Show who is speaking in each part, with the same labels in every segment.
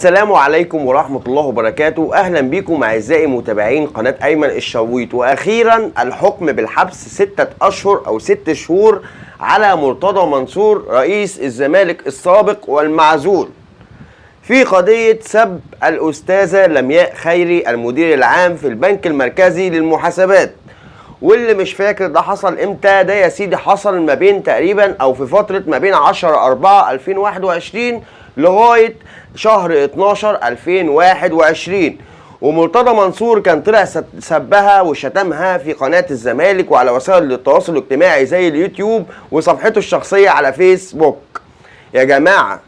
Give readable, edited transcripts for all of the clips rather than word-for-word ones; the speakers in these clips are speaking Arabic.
Speaker 1: السلام عليكم ورحمة الله وبركاته. أهلا بكم أعزائي متابعين قناة أيمن الشويط. وأخيرا الحكم بالحبس 6 أشهر أو 6 شهور على مرتضى منصور رئيس الزمالك السابق والمعزول في قضية سب الأستاذة لمياء خيري المدير العام في البنك المركزي للمحاسبات. واللي مش فاكر ده حصل امتى، ده يا سيدي حصل ما بين تقريبا او في فترة ما بين 10/4/2021 لغاية شهر 12/2021. ومرتضى منصور كان طلع سبها وشتمها في قناة الزمالك وعلى وسائل التواصل الاجتماعي زي اليوتيوب وصفحته الشخصية على فيسبوك. يا جماعة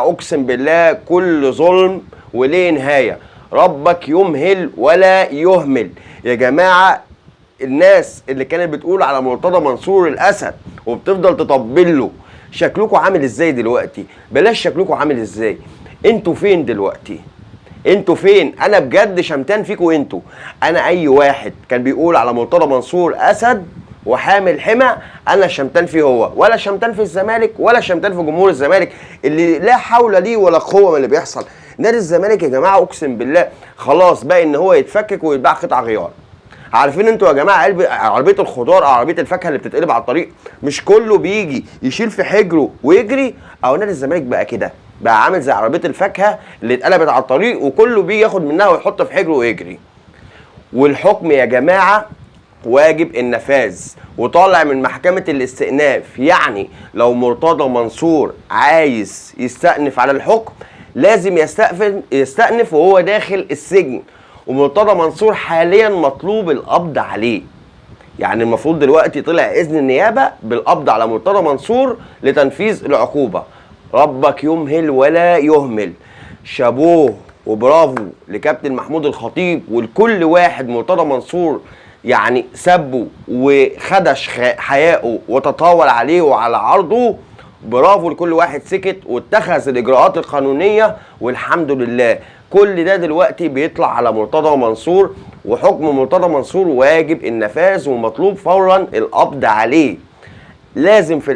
Speaker 1: اقسم بالله كل ظلم وليه نهاية، ربك يمهل ولا يهمل. يا جماعة الناس اللي كانت بتقول على مرتضى منصور الاسد وبتفضل تطبل له، شكلكم عامل ازاي دلوقتي؟ بلاش شكلكم عامل ازاي، انتوا فين دلوقتي؟ انتوا فين؟ انا بجد شمتان فيكم انتوا. انا اي واحد كان بيقول على مرتضى منصور اسد وحامل حمى انا شمتان فيه هو، ولا شمتان في الزمالك ولا شمتان في جمهور الزمالك اللي لا حول ليه ولا قوه من اللي بيحصل. نادي الزمالك يا جماعه اقسم بالله خلاص بقى ان هو يتفكك ويتباع قطع غيار. عارفين انتوا يا جماعه عربيه الخضار او عربيه الفاكهه اللي بتتقلب على الطريق، مش كله بيجي يشيل في حجره ويجري؟ او نادي الزمالك بقى كده، بقى عامل زي عربيه الفاكهه اللي اتقلبت على الطريق وكله بيجي ياخد منها ويحط في حجره ويجري. والحكم يا جماعه واجب النفاذ وطالع من محكمه الاستئناف. يعني لو مرتضى منصور عايز يستأنف على الحكم لازم يستأنف وهو داخل السجن. ومرتضى منصور حاليا مطلوب القبض عليه، يعني المفروض دلوقتي طلع اذن النيابه بالقبض على مرتضى منصور لتنفيذ العقوبه. ربك يمهل ولا يهمل. شابوه وبرافو لكابتن محمود الخطيب ولكل واحد مرتضى منصور يعني سبه وخدش حياءه وتطاول عليه وعلى عرضه. برافو لكل واحد سكت واتخذ الاجراءات القانونيه، والحمد لله كل ده دلوقتي بيطلع على مرتضى منصور. وحكم مرتضى منصور واجب النفاذ ومطلوب فورا القبض عليه. لازم في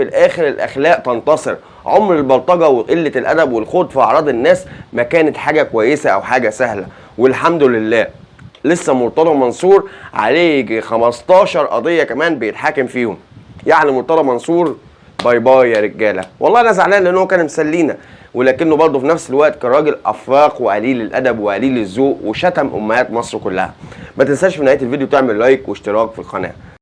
Speaker 1: الاخر الاخلاق تنتصر. عمر البلطجه وقله الادب والخوض في اعراض الناس ما كانت حاجه كويسه او حاجه سهله، والحمد لله لسه مرتضى منصور عليه 15 قضيه كمان بيتحاكم فيهم. يعني مرتضى منصور باي باي يا رجاله. والله انا زعلان لان هو كان مسلينا، ولكنه برضه في نفس الوقت كان راجل افاق وقليل الادب وقليل الذوق وشتم امهات مصر كلها. ما تنساش في نهايه الفيديو تعمل لايك واشتراك في القناه.